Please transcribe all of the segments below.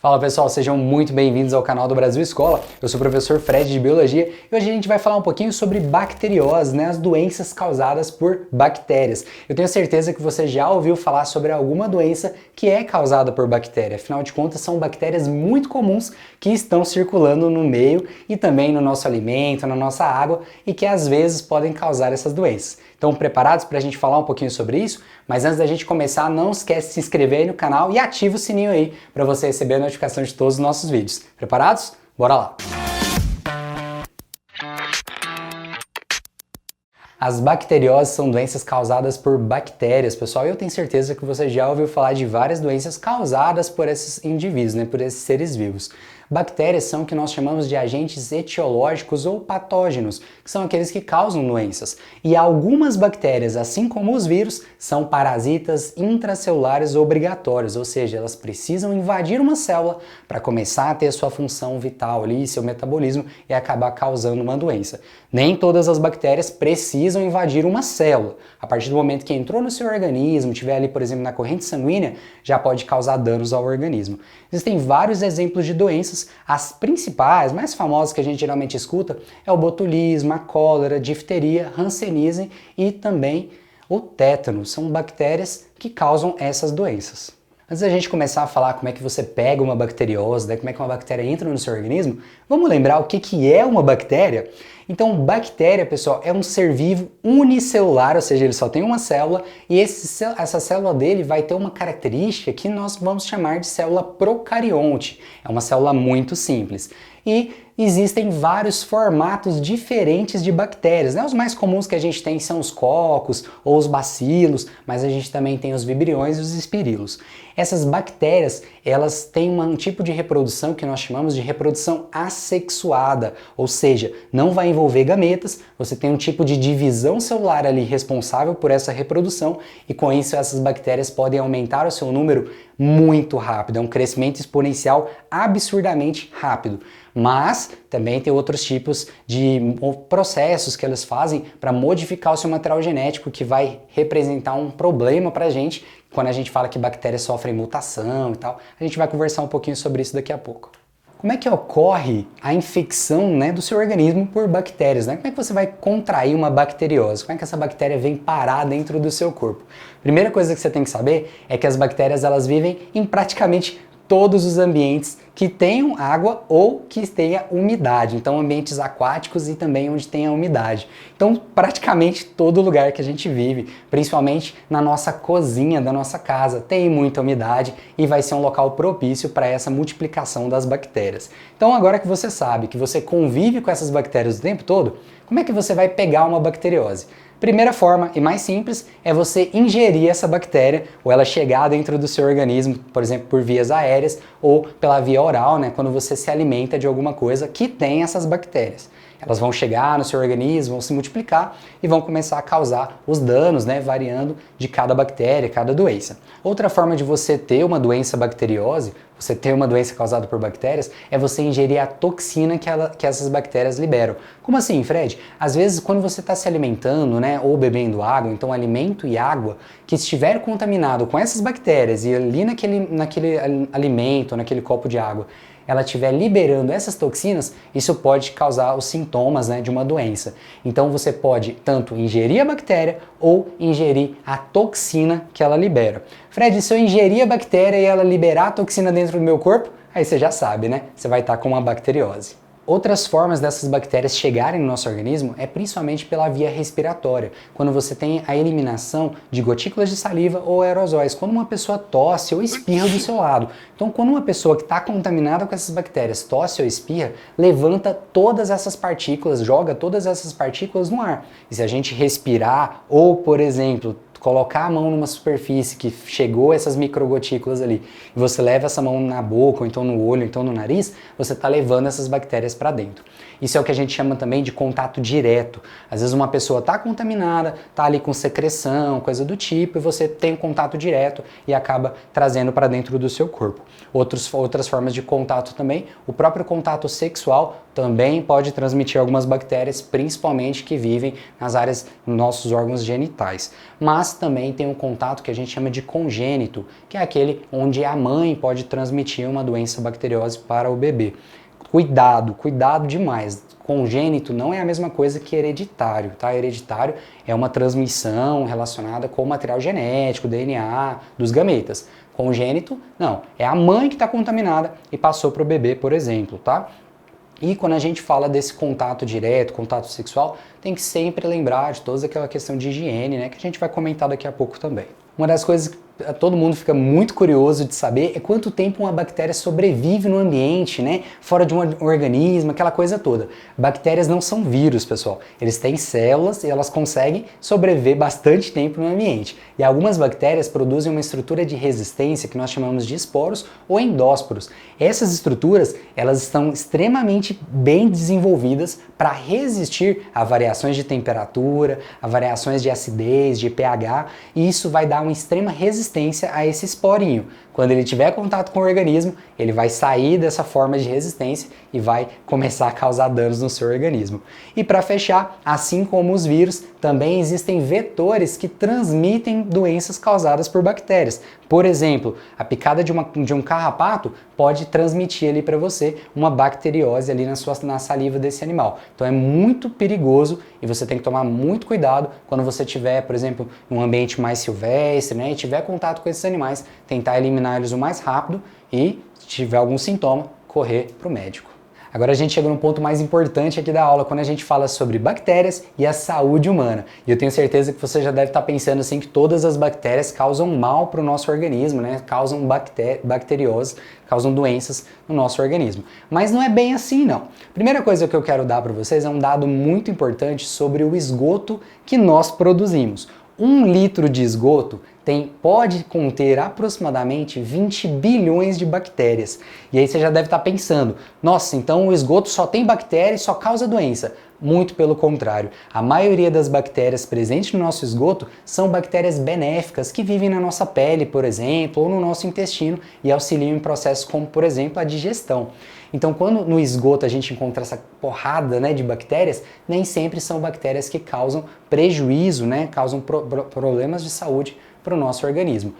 Fala pessoal, sejam muito bem-vindos ao canal do Brasil Escola. Eu sou o professor Fred de Biologia e hoje a gente vai falar um pouquinho sobre bacteriose, as doenças causadas por bactérias. Eu tenho certeza que você já ouviu falar sobre alguma doença que é causada por bactéria. Afinal de contas, são bactérias muito comuns que estão circulando no meio e também no nosso alimento, na nossa água e que às vezes podem causar essas doenças. Então, preparados para a gente falar um pouquinho sobre isso? Mas antes da gente começar, não esquece de se inscrever aí no canal e ativa o sininho aí para você receber a notificação de todos os nossos vídeos. Preparados? Bora lá! As bacterioses são doenças causadas por bactérias, pessoal. Eu tenho certeza que você já ouviu falar de várias doenças causadas por esses indivíduos, por esses seres vivos. Bactérias são o que nós chamamos de agentes etiológicos ou patógenos, que são aqueles que causam doenças. E algumas bactérias, assim como os vírus, são parasitas intracelulares obrigatórios, ou seja, elas precisam invadir uma célula para começar a ter sua função vital ali, seu metabolismo e acabar causando uma doença. Nem todas as bactérias precisam invadir uma célula. A partir do momento que entrou no seu organismo, estiver ali, por exemplo, na corrente sanguínea, já pode causar danos ao organismo. Existem vários exemplos de doenças. As principais, mais famosas que a gente geralmente escuta é o botulismo, a cólera, difteria, hanseníase e também o tétano. São bactérias que causam essas doenças. Antes da gente começar a falar como é que você pega uma bacteriose, como é que uma bactéria entra no seu organismo, vamos lembrar o que é uma bactéria? Então, bactéria, pessoal, é um ser vivo unicelular, ou seja, ele só tem uma célula e essa célula dele vai ter uma característica que nós vamos chamar de célula procarionte. É uma célula muito simples. E existem vários formatos diferentes de bactérias, Os mais comuns que a gente tem são os cocos ou os bacilos, mas a gente também tem os vibriões e os espirilos. Essas bactérias, elas têm um tipo de reprodução que nós chamamos de reprodução assexuada, ou seja, não vai envolver gametas, você tem um tipo de divisão celular ali responsável por essa reprodução e com isso essas bactérias podem aumentar o seu número muito rápido, é um crescimento exponencial absurdamente rápido. Mas também tem outros tipos de processos que elas fazem para modificar o seu material genético que vai representar um problema para a gente quando a gente fala que bactérias sofrem mutação e tal. A gente vai conversar um pouquinho sobre isso daqui a pouco. Como é que ocorre a infecção do seu organismo por bactérias? Como é que você vai contrair uma bacteriose? Como é que essa bactéria vem parar dentro do seu corpo? Primeira coisa que você tem que saber é que as bactérias elas vivem em praticamente todos os ambientes que tenham água ou que tenha umidade, então ambientes aquáticos e também onde tenha umidade. Então praticamente todo lugar que a gente vive, principalmente na nossa cozinha da nossa casa, tem muita umidade e vai ser um local propício para essa multiplicação das bactérias. Então agora que você sabe que você convive com essas bactérias o tempo todo, como é que você vai pegar uma bacteriose? Primeira forma e mais simples é você ingerir essa bactéria ou ela chegar dentro do seu organismo, por exemplo, por vias aéreas ou pela via oral, quando você se alimenta de alguma coisa que tem essas bactérias. Elas vão chegar no seu organismo, vão se multiplicar e vão começar a causar os danos, variando de cada bactéria, cada doença. Outra forma de você ter uma doença bacteriose, você ter uma doença causada por bactérias, é você ingerir a toxina que essas bactérias liberam. Como assim, Fred? Às vezes, quando você está se alimentando, ou bebendo água, então alimento e água, que estiver contaminado com essas bactérias e ali naquele alimento, naquele copo de água, ela estiver liberando essas toxinas, isso pode causar os sintomas de uma doença. Então você pode tanto ingerir a bactéria ou ingerir a toxina que ela libera. Fred, se eu ingerir a bactéria e ela liberar a toxina dentro do meu corpo, aí você já sabe, Você vai estar com uma bacteriose. Outras formas dessas bactérias chegarem no nosso organismo é principalmente pela via respiratória, quando você tem a eliminação de gotículas de saliva ou aerosóis, quando uma pessoa tosse ou espirra do seu lado. Então, quando uma pessoa que está contaminada com essas bactérias tosse ou espirra, levanta todas essas partículas, joga todas essas partículas no ar. E se a gente respirar ou, por exemplo, colocar a mão numa superfície que chegou essas microgotículas ali e você leva essa mão na boca, ou então no olho, ou então no nariz, você está levando essas bactérias para dentro. Isso é o que a gente chama também de contato direto. Às vezes uma pessoa está contaminada, está ali com secreção, coisa do tipo, e você tem um contato direto e acaba trazendo para dentro do seu corpo. Outras formas de contato também, o próprio contato sexual também pode transmitir algumas bactérias, principalmente que vivem nas áreas dos nossos órgãos genitais. Mas também tem um contato que a gente chama de congênito, que é aquele onde a mãe pode transmitir uma doença bacteriose para o bebê. Cuidado, cuidado demais. Congênito não é a mesma coisa que hereditário, tá? Hereditário é uma transmissão relacionada com o material genético, DNA, dos gametas. Congênito, não. É a mãe que está contaminada e passou para o bebê, por exemplo, tá? E quando a gente fala desse contato direto, contato sexual, tem que sempre lembrar de toda aquela questão de higiene, né? Que a gente vai comentar daqui a pouco também. Uma das coisas que todo mundo fica muito curioso de saber é quanto tempo uma bactéria sobrevive no ambiente, né? Fora de um organismo, aquela coisa toda. Bactérias não são vírus, pessoal. Eles têm células e elas conseguem sobreviver bastante tempo no ambiente. E algumas bactérias produzem uma estrutura de resistência que nós chamamos de esporos ou endósporos. Essas estruturas, elas estão extremamente bem desenvolvidas para resistir a variações de temperatura, a variações de acidez, de pH, e isso vai dar uma extrema resistência a esse esporinho. Quando ele tiver contato com o organismo, ele vai sair dessa forma de resistência e vai começar a causar danos no seu organismo. E para fechar, assim como os vírus, também existem vetores que transmitem doenças causadas por bactérias. Por exemplo, a picada de um carrapato pode transmitir ali para você uma bacteriose ali na saliva desse animal. Então é muito perigoso e você tem que tomar muito cuidado quando você tiver, por exemplo, em um ambiente mais silvestre, né, e tiver contato com esses animais, tentar eliminar eles o mais rápido e, se tiver algum sintoma, correr para o médico. Agora a gente chega num ponto mais importante aqui da aula, quando a gente fala sobre bactérias e a saúde humana. E eu tenho certeza que você já deve estar pensando assim que todas as bactérias causam mal para o nosso organismo, né? Causam bacteriose, causam doenças no nosso organismo. Mas não é bem assim, não. Primeira coisa que eu quero dar para vocês é um dado muito importante sobre o esgoto que nós produzimos. 1 litro de esgoto pode conter aproximadamente 20 bilhões de bactérias. E aí você já deve estar pensando, nossa, então o esgoto só tem bactéria e só causa doença. Muito pelo contrário, a maioria das bactérias presentes no nosso esgoto são bactérias benéficas que vivem na nossa pele, por exemplo, ou no nosso intestino e auxiliam em processos como, por exemplo, a digestão. Então, quando no esgoto a gente encontra essa porrada, né, de bactérias, nem sempre são bactérias que causam prejuízo, né, causam problemas de saúde para o nosso organismo.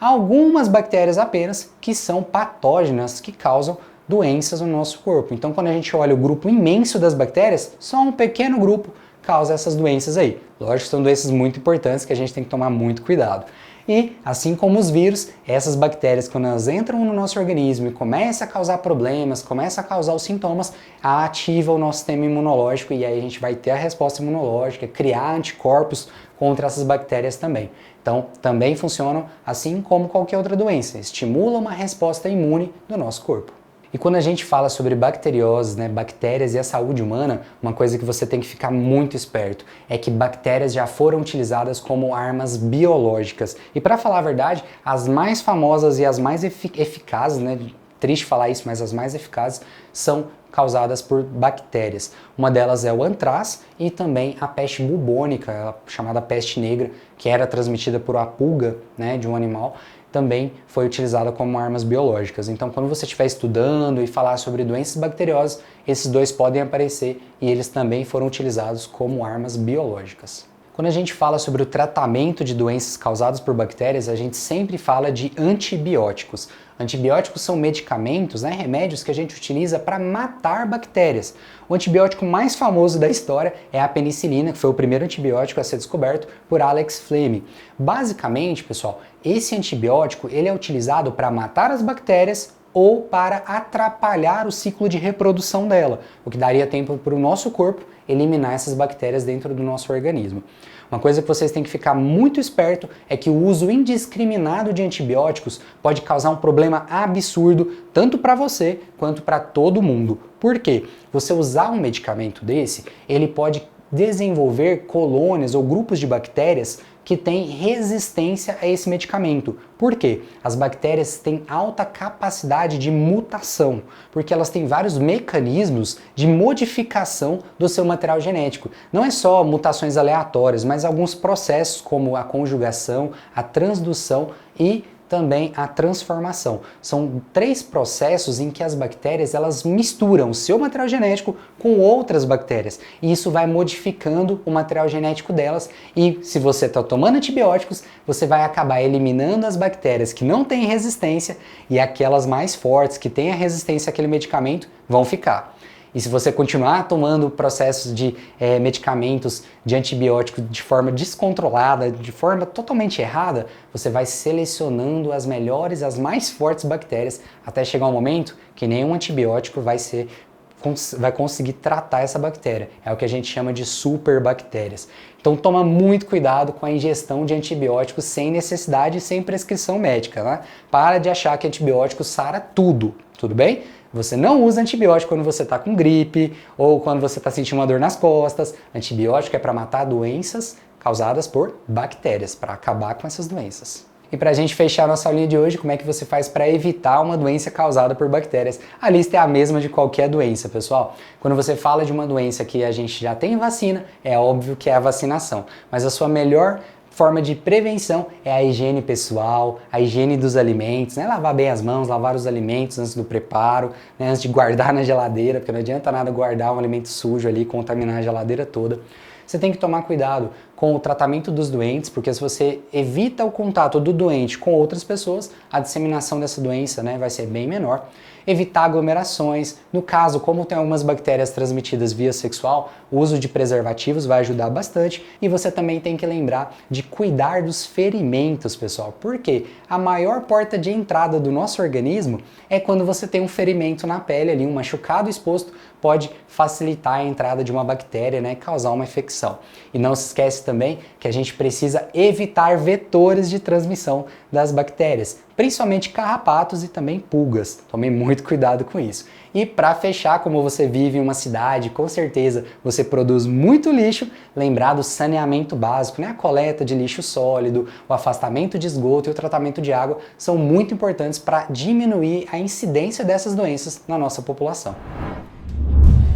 Há algumas bactérias apenas que são patógenas, que causam doenças no nosso corpo. Então, quando a gente olha o grupo imenso das bactérias, só um pequeno grupo causa essas doenças aí. Lógico que são doenças muito importantes que a gente tem que tomar muito cuidado. E, assim como os vírus, essas bactérias, quando elas entram no nosso organismo e começam a causar problemas, começam a causar os sintomas, ativa o nosso sistema imunológico e aí a gente vai ter a resposta imunológica, criar anticorpos contra essas bactérias também. Então, também funcionam assim como qualquer outra doença, estimula uma resposta imune do nosso corpo. E quando a gente fala sobre bacterioses, né, bactérias e a saúde humana, uma coisa que você tem que ficar muito esperto é que bactérias já foram utilizadas como armas biológicas. E para falar a verdade, as mais famosas e as mais eficazes, né, triste falar isso, mas as mais eficazes são causadas por bactérias. Uma delas é o antraz e também a peste bubônica, a chamada peste negra, que era transmitida por uma pulga, né, de um animal, também foi utilizada como armas biológicas. Então, quando você estiver estudando e falar sobre doenças bacteriosas, esses dois podem aparecer e eles também foram utilizados como armas biológicas. Quando a gente fala sobre o tratamento de doenças causadas por bactérias, a gente sempre fala de antibióticos. Antibióticos são medicamentos, né, remédios que a gente utiliza para matar bactérias. O antibiótico mais famoso da história é a penicilina, que foi o primeiro antibiótico a ser descoberto por Alex Fleming. Basicamente, pessoal, esse antibiótico ele é utilizado para matar as bactérias ou para atrapalhar o ciclo de reprodução dela, o que daria tempo para o nosso corpo eliminar essas bactérias dentro do nosso organismo. Uma coisa que vocês têm que ficar muito esperto é que o uso indiscriminado de antibióticos pode causar um problema absurdo tanto para você quanto para todo mundo. Por quê? Você usar um medicamento desse, ele pode desenvolver colônias ou grupos de bactérias que têm resistência a esse medicamento. Por quê? As bactérias têm alta capacidade de mutação, porque elas têm vários mecanismos de modificação do seu material genético. Não é só mutações aleatórias, mas alguns processos como a conjugação, a transdução e também a transformação. São 3 processos em que as bactérias elas misturam o seu material genético com outras bactérias e isso vai modificando o material genético delas e se você está tomando antibióticos, você vai acabar eliminando as bactérias que não têm resistência e aquelas mais fortes que têm a resistência àquele medicamento vão ficar. E se você continuar tomando processos de medicamentos de antibiótico de forma descontrolada, de forma totalmente errada, você vai selecionando as melhores, as mais fortes bactérias, até chegar um momento que nenhum antibiótico vai conseguir tratar essa bactéria. É o que a gente chama de superbactérias. Então toma muito cuidado com a ingestão de antibióticos sem necessidade e sem prescrição médica, né? Para de achar que antibiótico sara tudo, tudo bem? Você não usa antibiótico quando você está com gripe ou quando você está sentindo uma dor nas costas. Antibiótico é para matar doenças causadas por bactérias, para acabar com essas doenças. E para a gente fechar a nossa aulinha de hoje, como é que você faz para evitar uma doença causada por bactérias? A lista é a mesma de qualquer doença, pessoal. Quando você fala de uma doença que a gente já tem vacina, é óbvio que é a vacinação. Mas a sua melhor forma de prevenção é a higiene pessoal, a higiene dos alimentos, né? Lavar bem as mãos, lavar os alimentos antes do preparo, né? Antes de guardar na geladeira, porque não adianta nada guardar um alimento sujo ali e contaminar a geladeira toda. Você tem que tomar cuidado com o tratamento dos doentes, porque se você evita o contato do doente com outras pessoas, a disseminação dessa doença, né, vai ser bem menor. Evitar aglomerações. No caso, como tem algumas bactérias transmitidas via sexual, o uso de preservativos vai ajudar bastante. E você também tem que lembrar de cuidar dos ferimentos, pessoal. Porque a maior porta de entrada do nosso organismo é quando você tem um ferimento na pele ali, um machucado exposto, pode facilitar a entrada de uma bactéria, né, causar uma infecção. E não se esquece também que a gente precisa evitar vetores de transmissão das bactérias, principalmente carrapatos e também pulgas. Tome muito cuidado com isso. E para fechar, como você vive em uma cidade, com certeza você produz muito lixo, lembrar do saneamento básico, né? A coleta de lixo sólido, o afastamento de esgoto e o tratamento de água são muito importantes para diminuir a incidência dessas doenças na nossa população.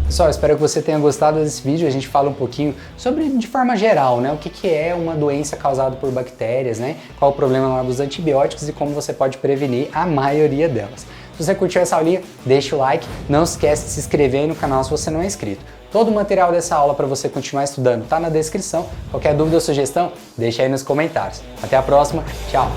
Pessoal, espero que você tenha gostado desse vídeo. A gente fala um pouquinho sobre, de forma geral, né, o que é uma doença causada por bactérias, né, qual o problema lá dos antibióticos e como você pode prevenir a maioria delas. Se você curtiu essa aulinha, deixa o like, não esquece de se inscrever aí no canal se você não é inscrito. Todo o material dessa aula para você continuar estudando está na descrição. Qualquer dúvida ou sugestão, deixa aí nos comentários. Até a próxima, tchau!